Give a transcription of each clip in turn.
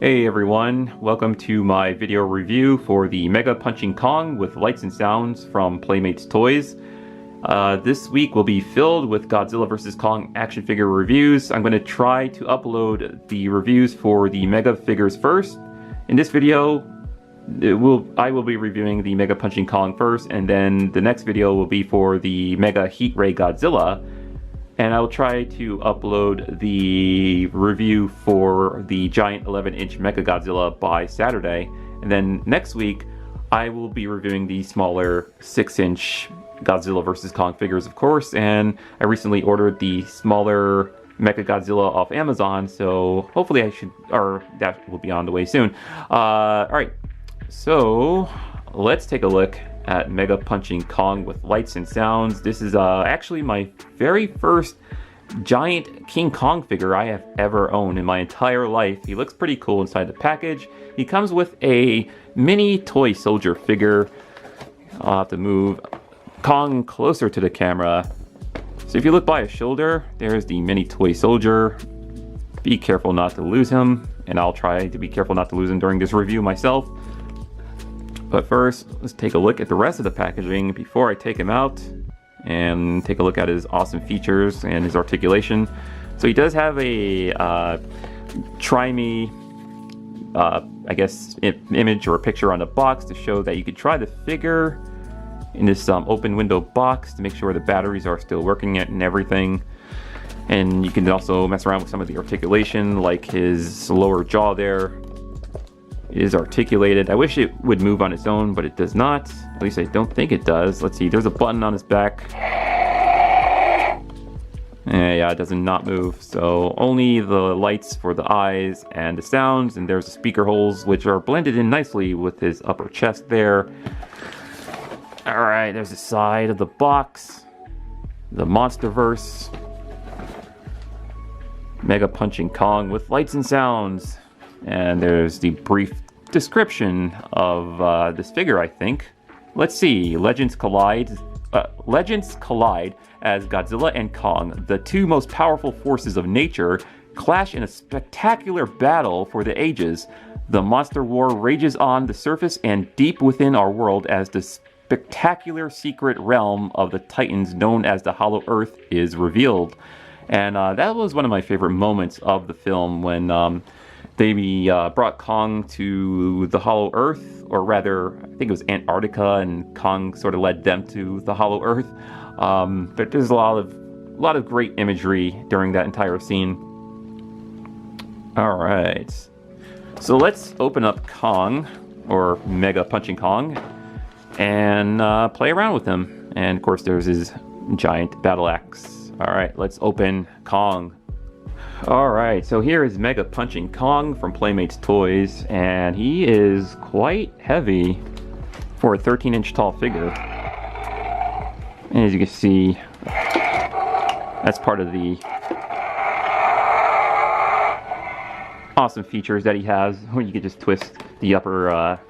Hey everyone, welcome to my video review for the Mega Punching Kong with lights and sounds from Playmates Toys. This week will be filled with Godzilla vs. Kong action figure reviews. I'm going to try to upload the reviews for the Mega figures first. In this video, I will be reviewing the Mega Punching Kong first, and then the next video will be for the Mega Heat Ray Godzilla. And I'll try to upload the review for the giant 11-inch Mecha Godzilla by Saturday. And then next week, I will be reviewing the smaller 6-inch Godzilla vs. Kong figures, of course. And I recently ordered the smaller Mecha Godzilla off Amazon, so hopefully that will be on the way soon. Alright, so let's take a look at Mega Punching Kong with lights and sounds. This is actually my very first giant King Kong figure I have ever owned in my entire life. He looks pretty cool inside the package. He comes with a mini toy soldier figure. I'll have to move Kong closer to the camera. So if you look by his shoulder, there's the mini toy soldier. Be careful not to lose him, and I'll try to be careful not to lose him during this review myself. But first, let's take a look at the rest of the packaging before I take him out and take a look at his awesome features and his articulation. So he does have a try me, I guess, image or a picture on the box to show that you could try the figure in this open window box to make sure the batteries are still working and everything. And you can also mess around with some of the articulation, like his lower jaw there is articulated. I wish it would move on its own, but it does not. At least I don't think it does. Let's see, there's a button on his back. Yeah, it does not move. So only the lights for the eyes and the sounds, and there's the speaker holes, which are blended in nicely with his upper chest there. Alright, there's the side of the box. The Monsterverse. Mega Punching Kong with lights and sounds. And there's the brief description of this figure, I think. Let's see. Legends collide as Godzilla and Kong, the two most powerful forces of nature, clash in a spectacular battle for the ages. The monster war rages on the surface and deep within our world as the spectacular secret realm of the Titans known as the Hollow Earth is revealed. And that was one of my favorite moments of the film when they brought Kong to the Hollow Earth, or rather, I think it was Antarctica, and Kong sort of led them to the Hollow Earth. But there's a lot of great imagery during that entire scene. All right, so let's open up Kong, or Mega Punching Kong, and play around with him. And of course, there's his giant battle axe. All right, let's open Kong. Alright, so here is Mega Punching Kong from Playmates Toys, and he is quite heavy for a 13-inch tall figure. And as you can see, that's part of the awesome features that he has, where you can just twist the upper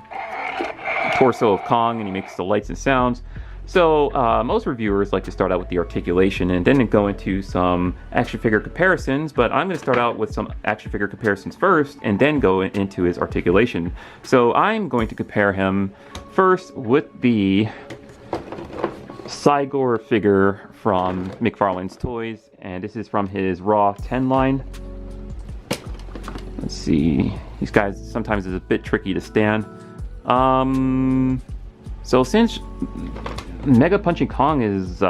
torso of Kong and he makes the lights and sounds. So most reviewers like to start out with the articulation and then go into some action figure comparisons, but I'm going to start out with some action figure comparisons first and then go into his articulation. So I'm going to compare him first with the Cygor figure from McFarlane's Toys, and this is from his Raw 10 line. Let's see, these guys sometimes is a bit tricky to stand. So since Mega Punching Kong is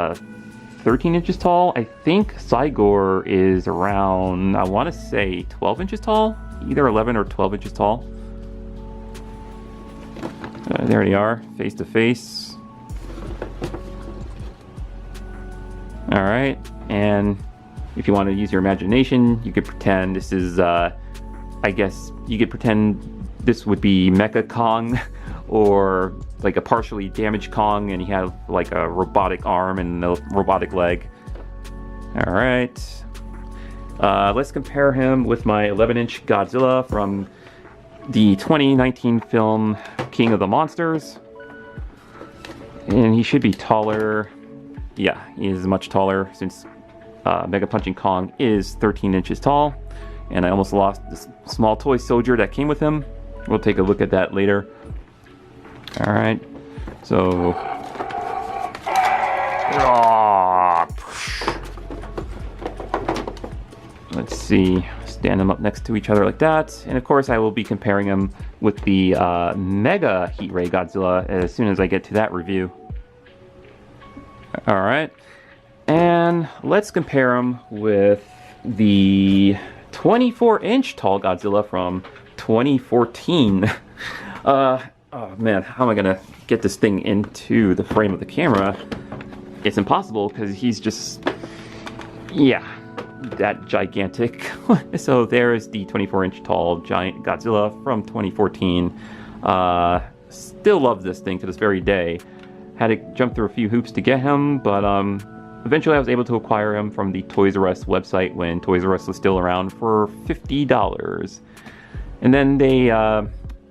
13 inches tall, I think Cygor is around, I want to say 12 inches tall, either 11 or 12 inches tall. There they are, face to face. All right, and if you want to use your imagination, you could pretend this is, I guess you could pretend this would be Mecha Kong, or like a partially damaged Kong, and he had like a robotic arm and a robotic leg. All right, let's compare him with my 11-inch Godzilla from the 2019 film King of the Monsters. And he should be taller. Yeah, he is much taller since Mega Punching Kong is 13 inches tall. and I almost lost this small toy soldier that came with him. We'll take a look at that later. Alright, so... let's see, stand them up next to each other like that. And of course I will be comparing them with the Mega Heat Ray Godzilla as soon as I get to that review. Alright, and let's compare them with the 24-inch tall Godzilla from 2014. Oh man, how am I gonna get this thing into the frame of the camera? It's impossible because he's just, yeah, that gigantic. So there is the 24-inch tall giant Godzilla from 2014. Still love this thing to this very day. Had to jump through a few hoops to get him, but eventually I was able to acquire him from the Toys R Us website when Toys R Us was still around for $50. And then they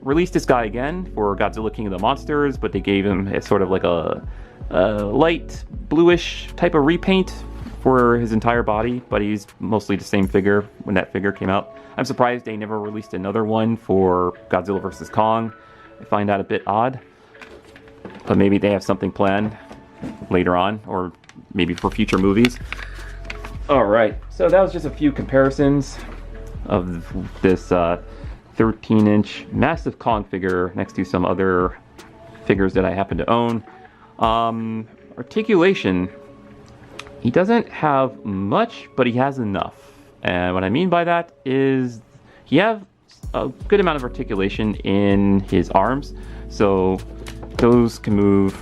released this guy again for Godzilla King of the Monsters, but they gave him a sort of like a light bluish type of repaint for his entire body, but he's mostly the same figure when that figure came out. I'm surprised they never released another one for Godzilla vs. Kong. I find that a bit odd, but maybe they have something planned later on, or maybe for future movies. Alright, so that was just a few comparisons of this 13-inch massive Kong figure next to some other figures that I happen to own. Articulation, he doesn't have much, but he has enough. And what I mean by that is he has a good amount of articulation in his arms, so those can move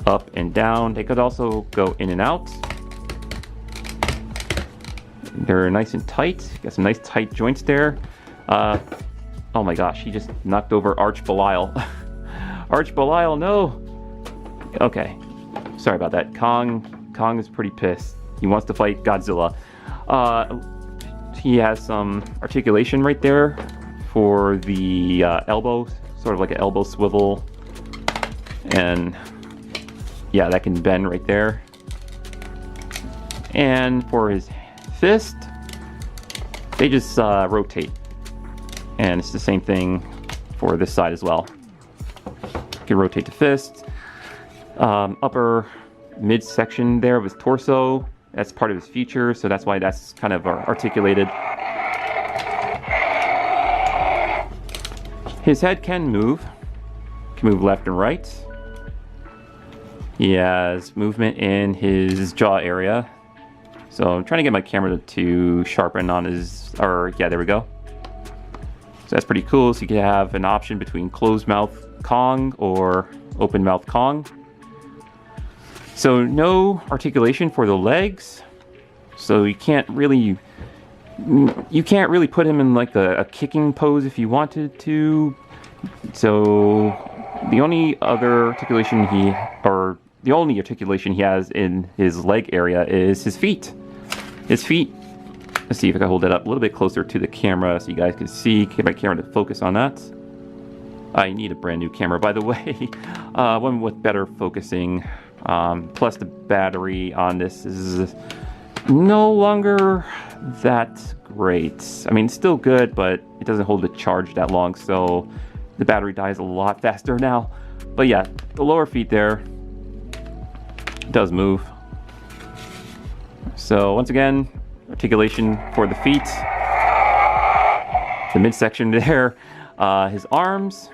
up and down. They could also go in and out. They're nice and tight. Got some nice tight joints there. Oh my gosh, he just knocked over Arch Belial. Arch Belial, no! Okay, sorry about that. Kong is pretty pissed. He wants to fight Godzilla. He has some articulation right there for the elbow, sort of like an elbow swivel. And yeah, that can bend right there. And for his fist, they just rotate. And it's the same thing for this side as well. You can rotate the fist. Upper midsection there of his torso, that's part of his feature, so that's why that's kind of articulated. His head can move left and right. He has movement in his jaw area. So I'm trying to get my camera to sharpen on his, yeah, there we go. So that's pretty cool. So you can have an option between closed mouth Kong or open mouth Kong. So no articulation for the legs. So you can't really put him in like a kicking pose if you wanted to. So the only articulation he has in his leg area is his feet. His feet. Let's see if I can hold that up a little bit closer to the camera so you guys can see. Get my camera to focus on that. I need a brand new camera, by the way. One with better focusing. Plus the battery on this is no longer that great. I mean, it's still good, but it doesn't hold the charge that long, so the battery dies a lot faster now. But yeah, the lower feet there does move. So once again, articulation for the feet. The midsection there. His arms,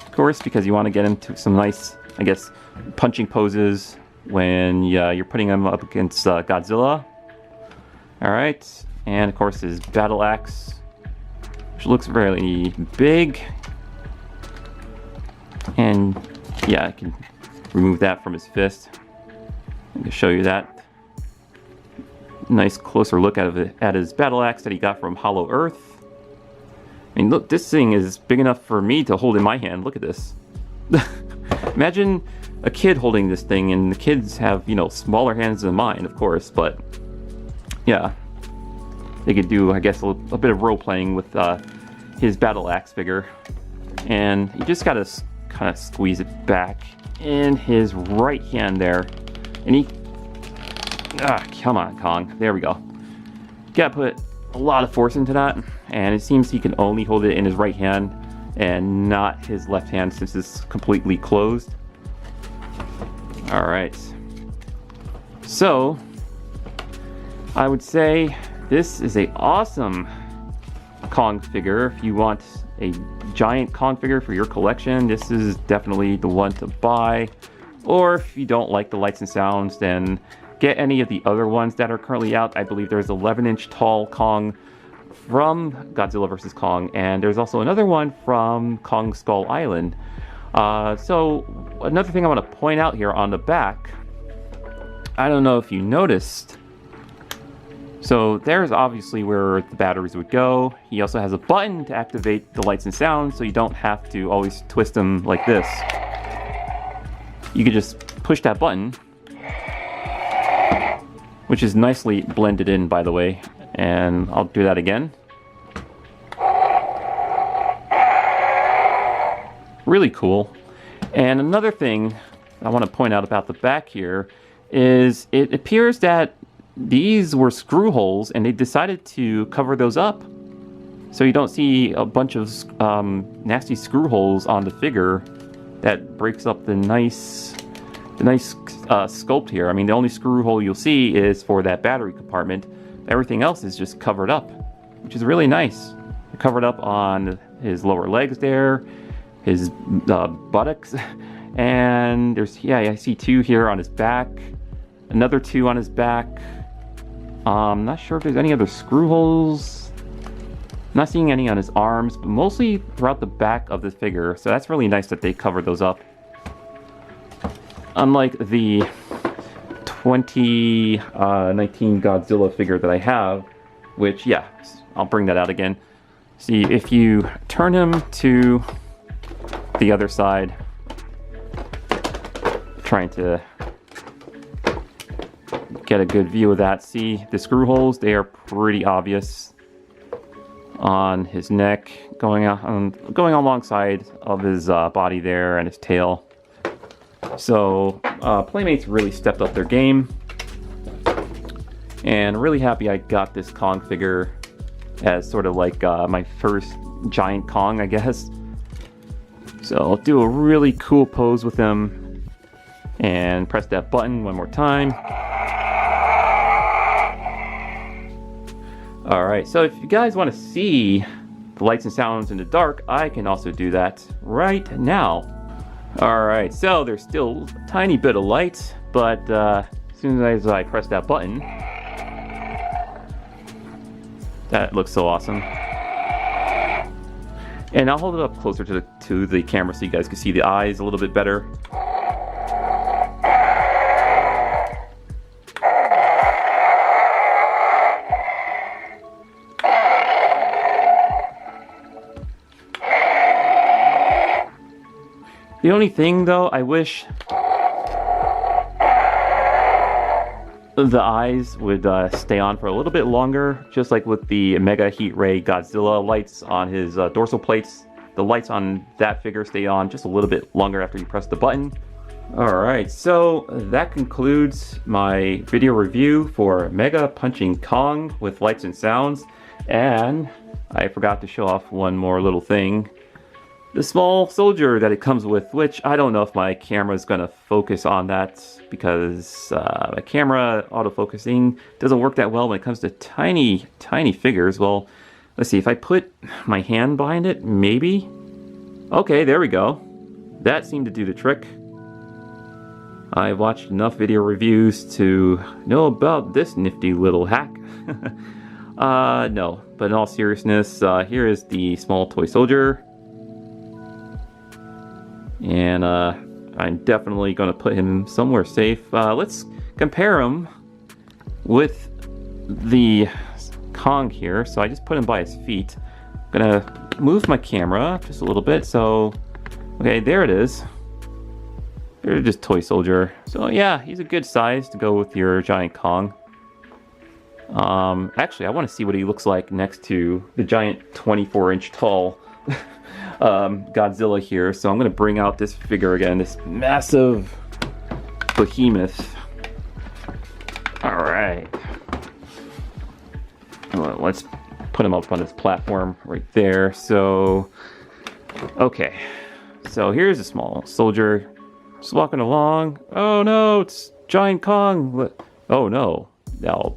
of course, because you want to get into some nice, I guess, punching poses when you're putting him up against Godzilla. Alright, and of course his battle axe, which looks really big. And yeah, I can remove that from his fist. I can show you that. Nice closer look at his battle axe that he got from Hollow Earth. I mean, look, this thing is big enough for me to hold in my hand. Look at this. Imagine a kid holding this thing, and the kids have, you know, smaller hands than mine, of course, but yeah, they could do, I guess, a bit of role-playing with his battle axe figure. And you just gotta kind of squeeze it back in his right hand there. And he... come on, Kong. There we go. Gotta put a lot of force into that, and it seems he can only hold it in his right hand and not his left hand since it's completely closed. All right, so I would say this is a awesome Kong figure. If you want a giant Kong figure for your collection, this is definitely the one to buy. Or if you don't like the lights and sounds, then get any of the other ones that are currently out. I believe there's 11-inch tall Kong from Godzilla vs. Kong, and there's also another one from Kong Skull Island. So another thing I want to point out here on the back, I don't know if you noticed, so there's obviously where the batteries would go. He also has a button to activate the lights and sounds, so you don't have to always twist them like this. You could just push that button, which is nicely blended in, by the way, and I'll do that again. Really cool. And another thing I want to point out about the back here is it appears that these were screw holes and they decided to cover those up, so you don't see a bunch of nasty screw holes on the figure that breaks up the nice sculpt here. I mean, the only screw hole you'll see is for that battery compartment. Everything else is just covered up, which is really nice. They're covered up on his lower legs there, his buttocks, and there's, yeah, I see 2 here on his back, another 2 on his back. Not sure if there's any other screw holes. Not seeing any on his arms, but mostly throughout the back of the figure, so that's really nice that they covered those up. Unlike the 2019 Godzilla figure that I have, which, yeah, I'll bring that out again. See, if you turn him to the other side, trying to get a good view of that. See, the screw holes, they are pretty obvious on his neck, going alongside of his body there and his tail. So Playmates really stepped up their game, and really happy I got this Kong figure as sort of like my first giant Kong, I guess. So I'll do a really cool pose with him and press that button one more time. Alright, so if you guys want to see the lights and sounds in the dark, I can also do that right now. Alright, so there's still a tiny bit of light, but as soon as I press that button, that looks so awesome. And I'll hold it up closer to the camera so you guys can see the eyes a little bit better. The only thing, though, I wish the eyes would stay on for a little bit longer, just like with the Mega Heat Ray Godzilla lights on his dorsal plates. The lights on that figure stay on just a little bit longer after you press the button. Alright, so that concludes my video review for Mega Punching Kong with lights and sounds. And I forgot to show off one more little thing. The small soldier that it comes with, which I don't know if my camera is going to focus on that, because my camera autofocusing doesn't work that well when it comes to tiny figures. Well, let's see, if I put my hand behind it, maybe? Okay, there we go. That seemed to do the trick. I've watched enough video reviews to know about this nifty little hack. No, but in all seriousness, here is the small toy soldier. And I'm definitely going to put him somewhere safe. Let's compare him with the Kong here. So I just put him by his feet. I'm going to move my camera just a little bit. So, okay, there it is. There's just toy soldier. So yeah, he's a good size to go with your giant Kong. Actually, I want to see what he looks like next to the giant 24-inch tall Godzilla here. So I'm going to bring out this figure again, this massive behemoth. Alright. Let's put him up on this platform right there. So, okay. So here's a small soldier just walking along. Oh no, it's Giant Kong. Oh no. Now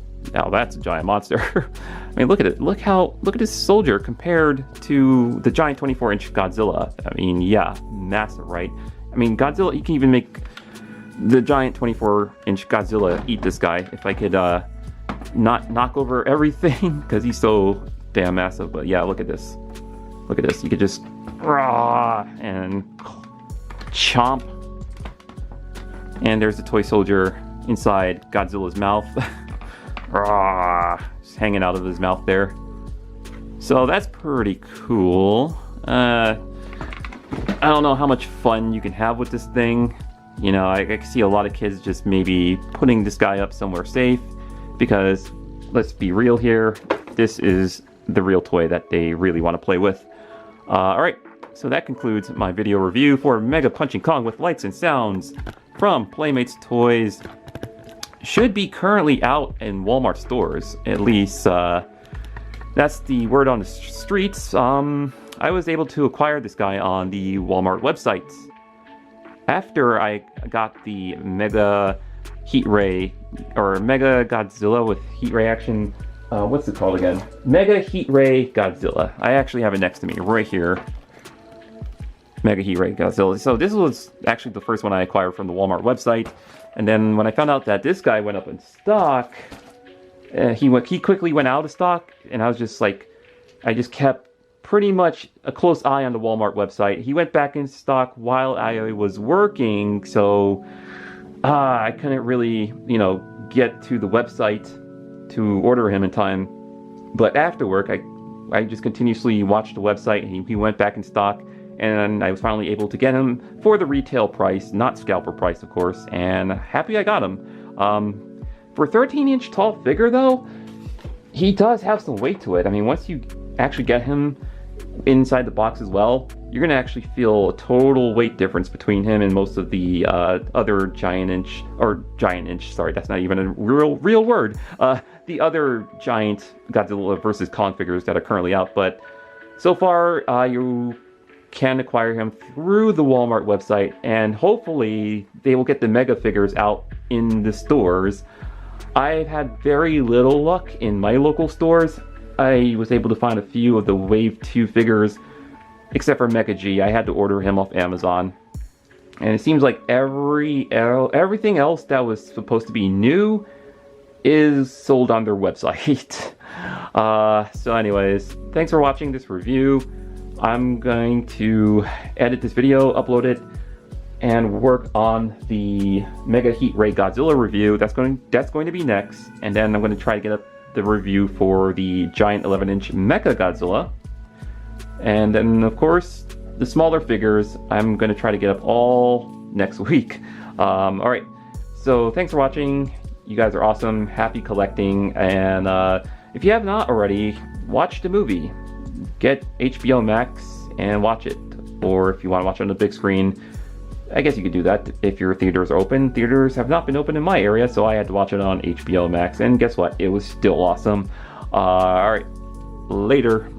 that's a giant monster. I mean, look at it. Look at this soldier compared to the giant 24-inch Godzilla. I mean, yeah, massive, right? I mean, Godzilla, you can even make the giant 24-inch Godzilla eat this guy if I could not knock over everything, because he's so damn massive. But yeah, look at this. Look at this. You could just raw and chomp. And there's the toy soldier inside Godzilla's mouth. Just hanging out of his mouth there. So that's pretty cool. I don't know how much fun you can have with this thing. You know, I can see a lot of kids just maybe putting this guy up somewhere safe, because let's be real here, this is the real toy that they really want to play with. Alright, so that concludes my video review for Mega Punching Kong with lights and sounds from Playmates Toys. Should be currently out in Walmart stores, at least that's the word on the streets. I was able to acquire this guy on the Walmart website after I got the Mega Heat Ray, or Mega Godzilla with Heat Ray action. What's it called again? Mega Heat Ray Godzilla. I actually have it next to me right here. Mega Heat Ray Godzilla. So this was actually the first one I acquired from the Walmart website. And then when I found out that this guy went up in stock, he quickly went out of stock, and I was just like, I just kept pretty much a close eye on the Walmart website. He went back in stock while I was working, so I couldn't really, you know, get to the website to order him in time. But after work, I just continuously watched the website, and he went back in stock. And I was finally able to get him for the retail price, not scalper price, of course, and happy I got him. For a 13-inch tall figure, though, he does have some weight to it. I mean, once you actually get him inside the box as well, you're going to actually feel a total weight difference between him and most of the other giant inch, sorry, that's not even a real word, the other giant Godzilla versus Kong figures that are currently out. But so far, you can acquire him through the Walmart website, and hopefully they will get the Mega figures out in the stores. I've had very little luck in my local stores. I was able to find a few of the Wave 2 figures, except for Mecha G. I had to order him off Amazon. And it seems like everything else that was supposed to be new is sold on their website. So anyways, thanks for watching this review. I'm going to edit this video, upload it, and work on the Mega Heat Ray Godzilla review. That's going to be next, and then I'm going to try to get up the review for the giant 11-inch Mecha Godzilla. And then, of course, the smaller figures, I'm going to try to get up all next week. Alright, so thanks for watching. You guys are awesome. Happy collecting. And if you have not already, watch the movie. Get HBO Max and watch it. Or if you want to watch it on the big screen, I guess you could do that if your theaters are open. Theaters have not been open in my area, so I had to watch it on HBO Max. And guess what? It was still awesome. Alright, later.